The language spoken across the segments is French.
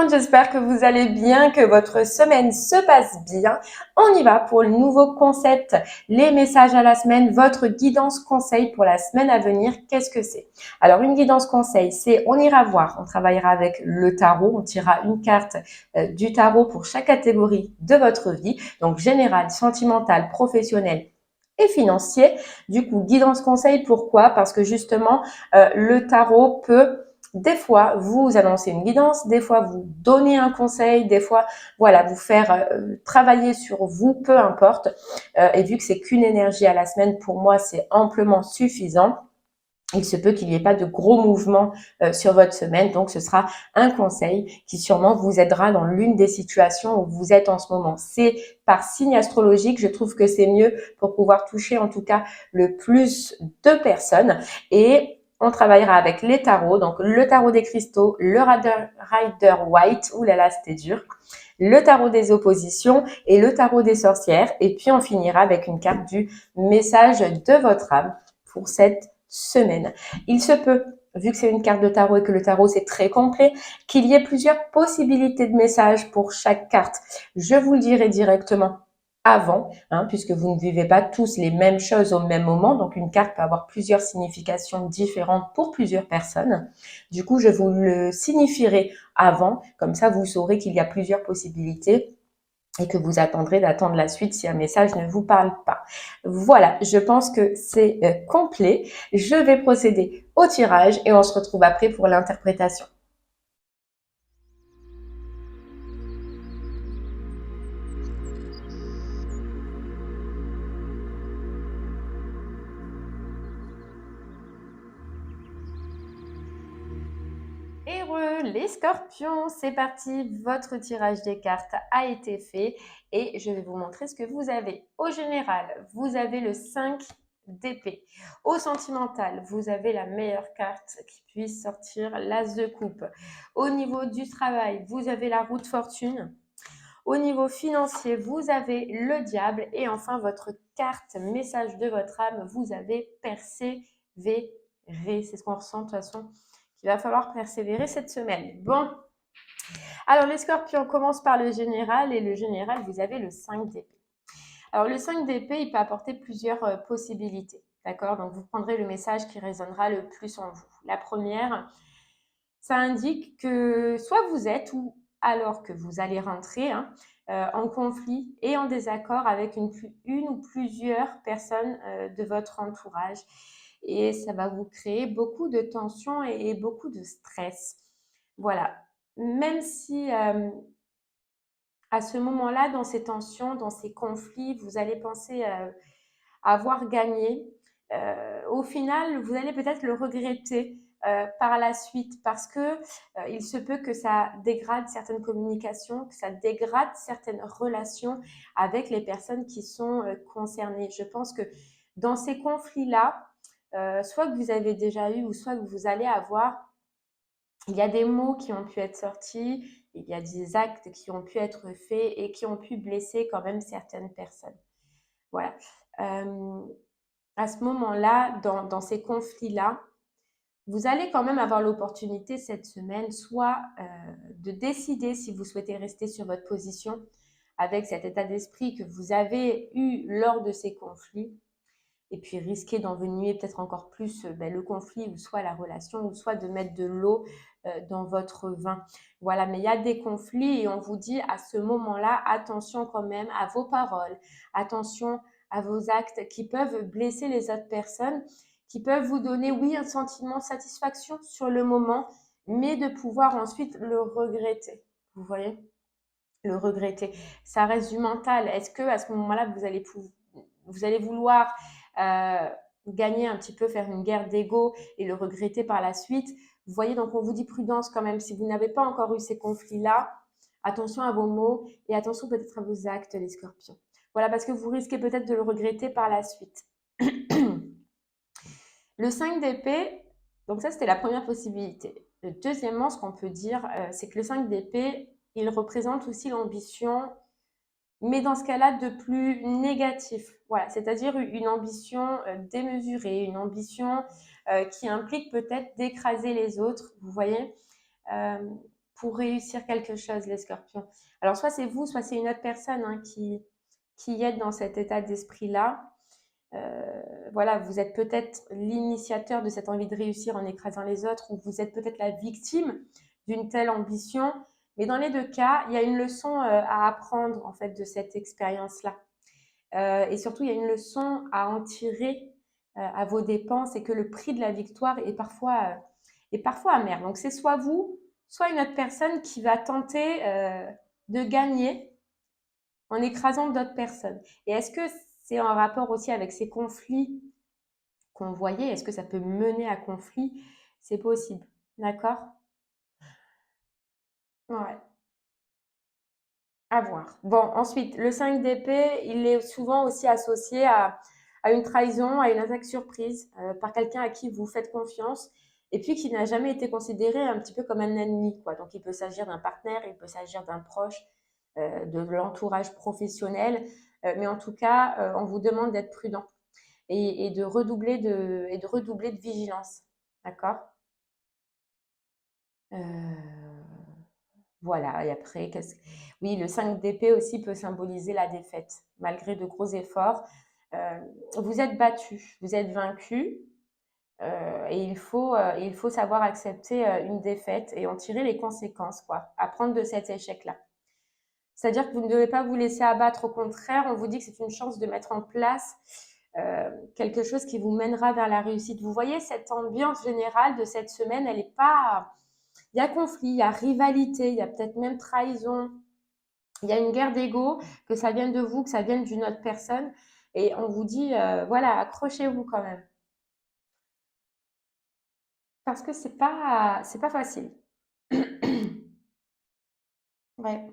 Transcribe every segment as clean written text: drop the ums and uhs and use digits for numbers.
monde, j'espère que vous allez bien, que votre semaine se passe bien. On y va pour le nouveau concept, les messages à la semaine, votre guidance conseil pour la semaine à venir. Qu'est-ce que c'est? Alors, une guidance conseil, c'est on ira voir, on travaillera avec le tarot, on tirera une carte du tarot pour chaque catégorie de votre vie, donc général, sentimental, professionnel et financier. Du coup, guidance conseil, pourquoi? Parce que justement, le tarot peut des fois vous annoncer une guidance, des fois vous donner un conseil, des fois voilà vous faire travailler sur vous, peu importe. Et vu que c'est qu'une énergie à la semaine, pour moi c'est amplement suffisant. Il se peut qu'il n'y ait pas de gros mouvements sur votre semaine, donc ce sera un conseil qui sûrement vous aidera dans l'une des situations où vous êtes en ce moment. C'est par signe astrologique, je trouve que c'est mieux pour pouvoir toucher en tout cas le plus de personnes. Et on travaillera avec les tarots, donc le tarot des cristaux, le Rider White, oulala c'était dur, le tarot des oppositions et le tarot des sorcières. Et puis on finira avec une carte du message de votre âme pour cette semaine. Il se peut, vu que c'est une carte de tarot et que le tarot c'est très complet, qu'il y ait plusieurs possibilités de messages pour chaque carte. Je vous le dirai directement avant, puisque vous ne vivez pas tous les mêmes choses au même moment, donc une carte peut avoir plusieurs significations différentes pour plusieurs personnes. Du coup, je vous le signifierai avant, comme ça vous saurez qu'il y a plusieurs possibilités et que vous attendrez d'attendre la suite si un message ne vous parle pas. Voilà, je pense que c'est complet. Je vais procéder au tirage et on se retrouve après pour l'interprétation. Heureux les scorpions, c'est parti, votre tirage des cartes a été fait et je vais vous montrer ce que vous avez. Au général, vous avez le 5 d'épée. Au sentimental, vous avez la meilleure carte qui puisse sortir, l'as de coupe. Au niveau du travail, vous avez la roue de fortune. Au niveau financier, vous avez le diable et enfin votre carte message de votre âme, vous avez persévérer. C'est ce qu'on ressent de toute façon, qu'il va falloir persévérer cette semaine. Bon, alors les scorpions, on commence par le général et le général, vous avez le 5 d'épée. Alors le 5 d'épée, il peut apporter plusieurs possibilités. D'accord? Donc vous prendrez le message qui résonnera le plus en vous. La première, ça indique que soit vous êtes ou alors que vous allez rentrer en conflit et en désaccord avec une ou plusieurs personnes de votre entourage. Et ça va vous créer beaucoup de tension et beaucoup de stress. Voilà. Même si à ce moment-là, dans ces tensions, dans ces conflits, vous allez penser avoir gagné, au final, vous allez peut-être le regretter par la suite parce que il se peut que ça dégrade certaines communications, que ça dégrade certaines relations avec les personnes qui sont concernées. Je pense que dans ces conflits-là, soit que vous avez déjà eu ou soit que vous allez avoir, il y a des mots qui ont pu être sortis, il y a des actes qui ont pu être faits et qui ont pu blesser quand même certaines personnes. Voilà. Euh, à ce moment-là, dans ces conflits-là, vous allez quand même avoir l'opportunité cette semaine soit de décider si vous souhaitez rester sur votre position avec cet état d'esprit que vous avez eu lors de ces conflits et puis risquer d'envenimer peut-être encore plus le conflit ou soit la relation ou soit de mettre de l'eau dans votre vin. Voilà, mais il y a des conflits et on vous dit à ce moment-là, attention quand même à vos paroles, attention à vos actes qui peuvent blesser les autres personnes, qui peuvent vous donner, oui, un sentiment de satisfaction sur le moment, mais de pouvoir ensuite le regretter. Vous voyez? Le regretter. Ça reste du mental. Est-ce que à ce moment-là, vous allez vouloir euh, gagner un petit peu, faire une guerre d'ego et le regretter par la suite? Vous voyez, donc on vous dit prudence quand même. Si vous n'avez pas encore eu ces conflits-là, attention à vos mots et attention peut-être à vos actes, les scorpions. Voilà, parce que vous risquez peut-être de le regretter par la suite. Le 5 d'épée, donc ça c'était la première possibilité. Deuxièmement, ce qu'on peut dire, c'est que le 5 d'épée, il représente aussi l'ambition, mais dans ce cas-là, de plus négatif. Voilà, c'est-à-dire une ambition démesurée, une ambition qui implique peut-être d'écraser les autres, vous voyez. Euh, pour réussir quelque chose, les scorpions. Alors, soit c'est vous, soit c'est une autre personne hein, qui est dans cet état d'esprit-là. Voilà, vous êtes peut-être l'initiateur de cette envie de réussir en écrasant les autres, ou vous êtes peut-être la victime d'une telle ambition. Mais dans les deux cas, il y a une leçon à apprendre en fait de cette expérience-là. Et surtout, il y a une leçon à en tirer à vos dépens, c'est que le prix de la victoire est parfois amer. Donc c'est soit vous, soit une autre personne qui va tenter de gagner en écrasant d'autres personnes. Et est-ce que c'est en rapport aussi avec ces conflits qu'on voyait? Est-ce que ça peut mener à conflit? C'est possible. D'accord? Ouais. À voir. Bon, ensuite, le 5 d'épée, il est souvent aussi associé à une trahison, à une attaque surprise par quelqu'un à qui vous faites confiance et puis qui n'a jamais été considéré un petit peu comme un ennemi, quoi. Donc, il peut s'agir d'un partenaire, il peut s'agir d'un proche, de l'entourage professionnel, mais en tout cas, on vous demande d'être prudent et de redoubler de vigilance. D'accord? Euh, Voilà, et après, oui, le 5 d'épée aussi peut symboliser la défaite. Malgré de gros efforts, euh, vous êtes battu, vous êtes vaincu, et il faut savoir accepter une défaite et en tirer les conséquences, quoi. Apprendre de cet échec-là. C'est-à-dire que vous ne devez pas vous laisser abattre, au contraire, on vous dit que c'est une chance de mettre en place quelque chose qui vous mènera vers la réussite. Vous voyez, cette ambiance générale de cette semaine, elle n'est pas... Il y a conflit, il y a rivalité, il y a peut-être même trahison, il y a une guerre d'ego, que ça vienne de vous, que ça vienne d'une autre personne. Et on vous dit, voilà, accrochez-vous quand même. Parce que c'est pas facile. Ouais.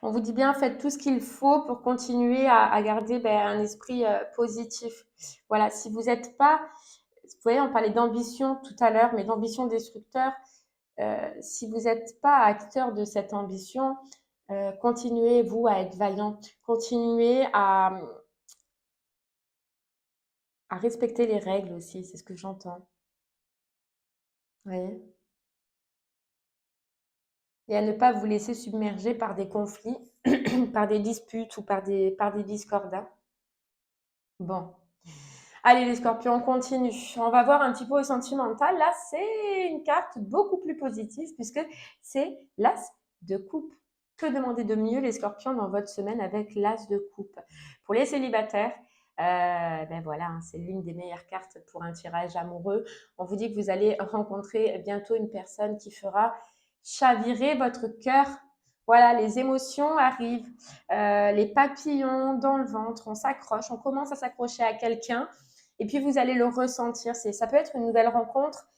On vous dit bien, faites tout ce qu'il faut pour continuer à garder ben, un esprit positif. Voilà, si vous n'êtes pas, vous voyez, on parlait d'ambition tout à l'heure, mais d'ambition destructeur. Si vous n'êtes pas acteur de cette ambition, continuez, vous, à être vaillant. Continuez à respecter les règles aussi, c'est ce que j'entends. Oui. Et à ne pas vous laisser submerger par des conflits, par des disputes ou par des discordats. Bon. Allez les scorpions, on continue. On va voir un petit peu au sentimental. Là, c'est une carte beaucoup plus positive puisque c'est l'as de coupe. Que demander de mieux les scorpions dans votre semaine avec l'as de coupe? Pour les célibataires, ben voilà, hein, c'est l'une des meilleures cartes pour un tirage amoureux. On vous dit que vous allez rencontrer bientôt une personne qui fera chavirer votre cœur. Voilà, les émotions arrivent, les papillons dans le ventre, on s'accroche, on commence à s'accrocher à quelqu'un et puis vous allez le ressentir. Ça peut être une nouvelle rencontre,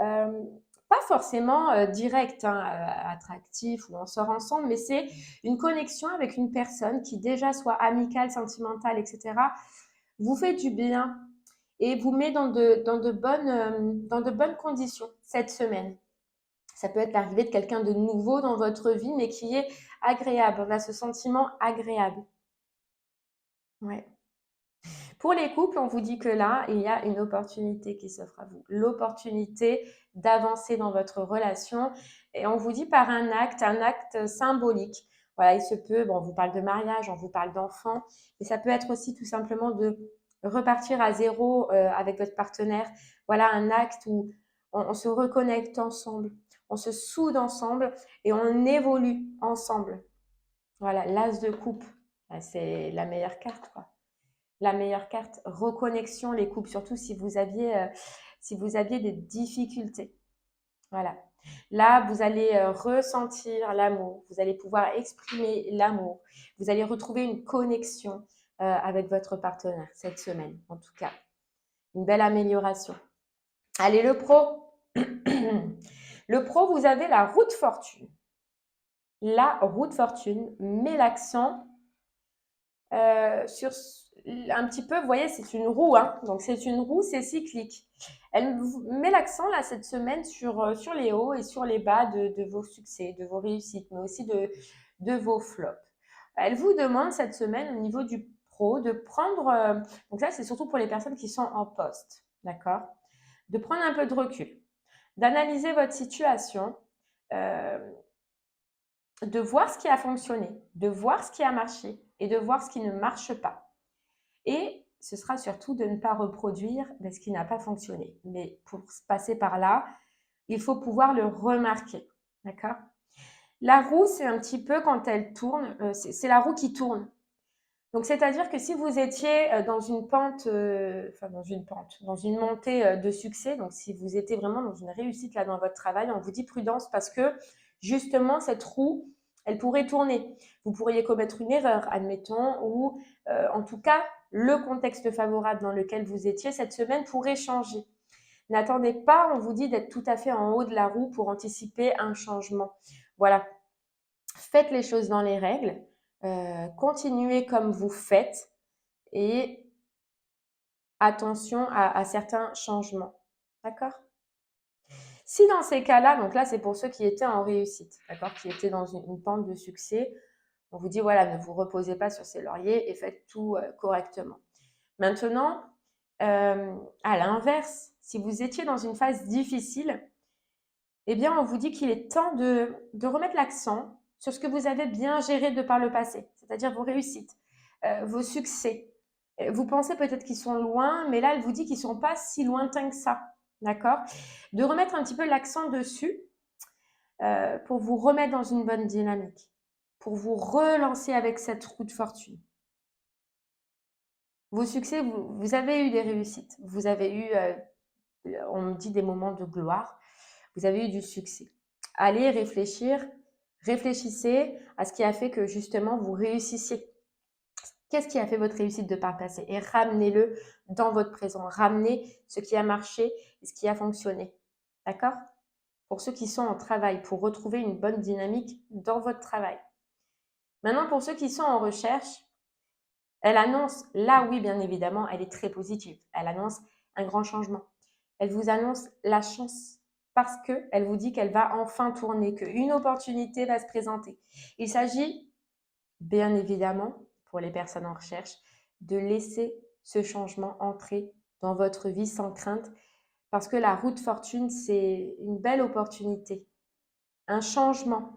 euh, pas forcément directe, hein, attractif ou on sort ensemble, mais c'est une connexion avec une personne qui déjà soit amicale, sentimentale, etc. vous fait du bien et vous met dans de bonnes conditions cette semaine. Ça peut être l'arrivée de quelqu'un de nouveau dans votre vie, mais qui est agréable. On a ce sentiment agréable. Ouais. Pour les couples, on vous dit que là, il y a une opportunité qui s'offre à vous. L'opportunité d'avancer dans votre relation. Et on vous dit par un acte symbolique. Voilà, il se peut, bon, on vous parle de mariage, on vous parle d'enfants, mais ça peut être aussi tout simplement de repartir à zéro avec votre partenaire. Voilà, un acte où on se reconnecte ensemble, on se soude ensemble et on évolue ensemble. Voilà, l'as de coupe, c'est la meilleure carte, quoi. La meilleure carte, reconnexion, les couples, surtout si vous aviez des difficultés. Voilà. Là, vous allez ressentir l'amour, vous allez pouvoir exprimer l'amour, vous allez retrouver une connexion avec votre partenaire cette semaine, en tout cas. Une belle amélioration. Allez, le pro. Le pro, vous avez la roue de fortune. La roue de fortune met l'accent sur un petit peu, vous voyez, c'est une roue, hein, donc c'est une roue, c'est cyclique. Elle met l'accent là cette semaine sur les hauts et sur les bas de vos succès, de vos réussites, mais aussi de vos flops. Elle vous demande cette semaine au niveau du pro de prendre, donc ça c'est surtout pour les personnes qui sont en poste, d'accord, de prendre un peu de recul, d'analyser votre situation, de voir ce qui a fonctionné, de voir ce qui a marché et de voir ce qui ne marche pas. Et ce sera surtout de ne pas reproduire ce qui n'a pas fonctionné. Mais pour passer par là, il faut pouvoir le remarquer. D'accord? La roue, c'est un petit peu quand elle tourne, c'est la roue qui tourne. Donc, c'est-à-dire que si vous étiez dans une pente, dans une montée de succès, donc si vous étiez vraiment dans une réussite là dans votre travail, on vous dit prudence parce que justement, cette roue, elle pourrait tourner. Vous pourriez commettre une erreur, admettons, ou en tout cas, le contexte favorable dans lequel vous étiez cette semaine pourrait changer. N'attendez pas, on vous dit d'être tout à fait en haut de la roue pour anticiper un changement. Voilà, faites les choses dans les règles, continuez comme vous faites et attention à certains changements. D'accord? Si dans ces cas-là, donc là c'est pour ceux qui étaient en réussite, d'accord, qui étaient dans une pente de succès, on vous dit voilà, ne vous reposez pas sur ces lauriers et faites tout correctement. Maintenant, à l'inverse, si vous étiez dans une phase difficile, eh bien on vous dit qu'il est temps de remettre l'accent sur ce que vous avez bien géré de par le passé, c'est-à-dire vos réussites, vos succès. Vous pensez peut-être qu'ils sont loin, mais là, elle vous dit qu'ils ne sont pas si lointains que ça. D'accord? De remettre un petit peu l'accent dessus pour vous remettre dans une bonne dynamique, pour vous relancer avec cette roue de fortune. Vos succès, vous avez eu des réussites, vous avez eu, on me dit, des moments de gloire, vous avez eu du succès. Allez réfléchir, réfléchissez à ce qui a fait que justement vous réussissiez. Qu'est-ce qui a fait votre réussite de par le passé? Et ramenez-le dans votre présent. Ramenez ce qui a marché et ce qui a fonctionné. D'accord? Pour ceux qui sont en travail, pour retrouver une bonne dynamique dans votre travail. Maintenant, pour ceux qui sont en recherche, elle annonce, là oui, bien évidemment, elle est très positive. Elle annonce un grand changement. Elle vous annonce la chance parce qu'elle vous dit qu'elle va enfin tourner, qu'une opportunité va se présenter. Il s'agit, bien évidemment, pour les personnes en recherche, de laisser ce changement entrer dans votre vie sans crainte parce que la roue de fortune, c'est une belle opportunité, un changement.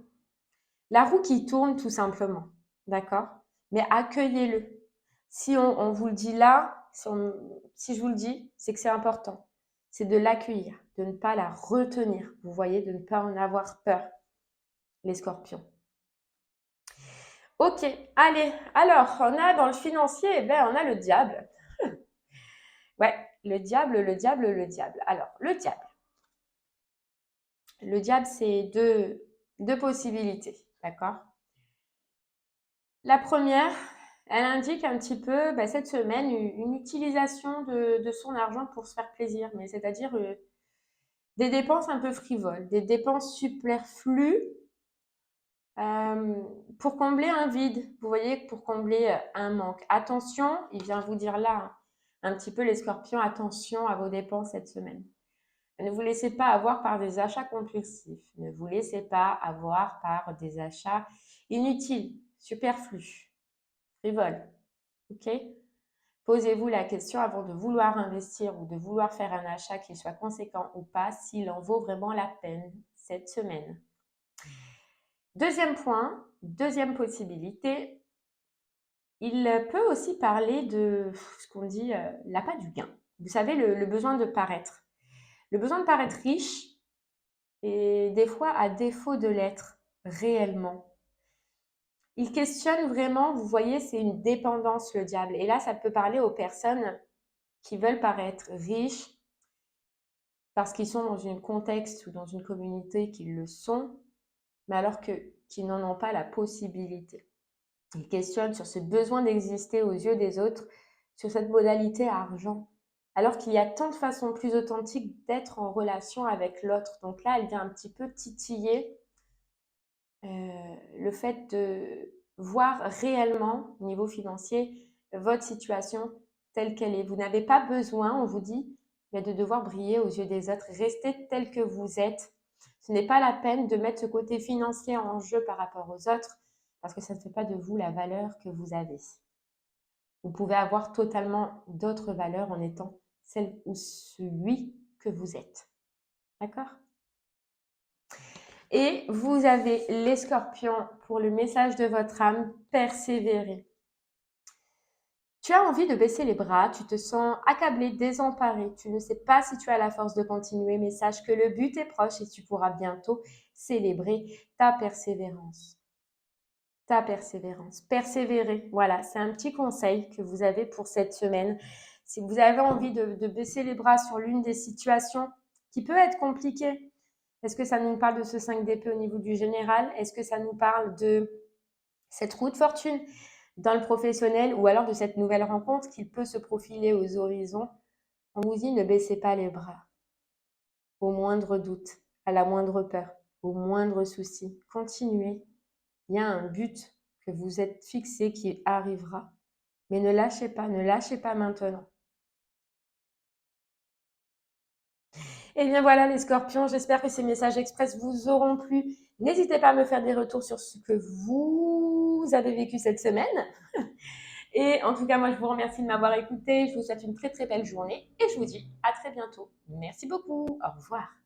La roue qui tourne tout simplement, d'accord? Mais accueillez-le. Si on vous le dit là, si je vous le dis, c'est que c'est important. C'est de l'accueillir, de ne pas la retenir. Vous voyez, de ne pas en avoir peur, les scorpions. Ok, allez. Alors, on a dans le financier, on a le diable. Ouais, le diable, le diable, le diable. Alors, le diable. Le diable, c'est deux possibilités, d'accord? La première, elle indique un petit peu cette semaine une utilisation de son argent pour se faire plaisir, mais c'est-à-dire des dépenses un peu frivoles, des dépenses superflues pour combler un vide, vous voyez, pour combler un manque. Attention, il vient vous dire là un petit peu les scorpions, attention à vos dépenses cette semaine. Ne vous laissez pas avoir par des achats compulsifs. Ne vous laissez pas avoir par des achats inutiles, superflus, frivoles. Ok? Posez-vous la question avant de vouloir investir ou de vouloir faire un achat, qu'il soit conséquent ou pas, s'il en vaut vraiment la peine cette semaine. Deuxième point, deuxième possibilité, il peut aussi parler de ce qu'on dit l'appât du gain. Vous savez, le besoin de paraître. Le besoin de paraître riche et des fois à défaut de l'être réellement. Il questionne vraiment, vous voyez, c'est une dépendance le diable. Et là, ça peut parler aux personnes qui veulent paraître riches parce qu'ils sont dans un contexte ou dans une communauté qui le sont, mais alors qu'ils n'en ont pas la possibilité. Ils questionnent sur ce besoin d'exister aux yeux des autres, sur cette modalité argent, alors qu'il y a tant de façons plus authentiques d'être en relation avec l'autre. Donc là, elle vient un petit peu titiller le fait de voir réellement, au niveau financier, votre situation telle qu'elle est. Vous n'avez pas besoin, on vous dit, de devoir briller aux yeux des autres. Restez tel que vous êtes. Ce n'est pas la peine de mettre ce côté financier en jeu par rapport aux autres parce que ça ne fait pas de vous la valeur que vous avez. Vous pouvez avoir totalement d'autres valeurs en étant celle ou celui que vous êtes. D'accord ? Et vous avez les scorpions pour le message de votre âme, persévérer. Tu as envie de baisser les bras, tu te sens accablé, désemparé, tu ne sais pas si tu as la force de continuer, mais sache que le but est proche et tu pourras bientôt célébrer ta persévérance. Ta persévérance. Persévérer, voilà, c'est un petit conseil que vous avez pour cette semaine. Si vous avez envie de baisser les bras sur l'une des situations qui peut être compliquée, est-ce que ça nous parle de ce 5 d'épée au niveau du général? Est-ce que ça nous parle de cette roue de fortune dans le professionnel ou alors de cette nouvelle rencontre qui peut se profiler aux horizons? On vous dit ne baissez pas les bras. Au moindre doute, à la moindre peur, au moindre souci, continuez. Il y a un but que vous êtes fixé qui arrivera. Mais ne lâchez pas maintenant. Et bien voilà les scorpions, j'espère que ces messages express vous auront plu. N'hésitez pas à me faire des retours sur ce que vous avez vécu cette semaine. Et en tout cas, moi, je vous remercie de m'avoir écouté. Je vous souhaite une très très belle journée et je vous dis à très bientôt. Merci beaucoup. Au revoir.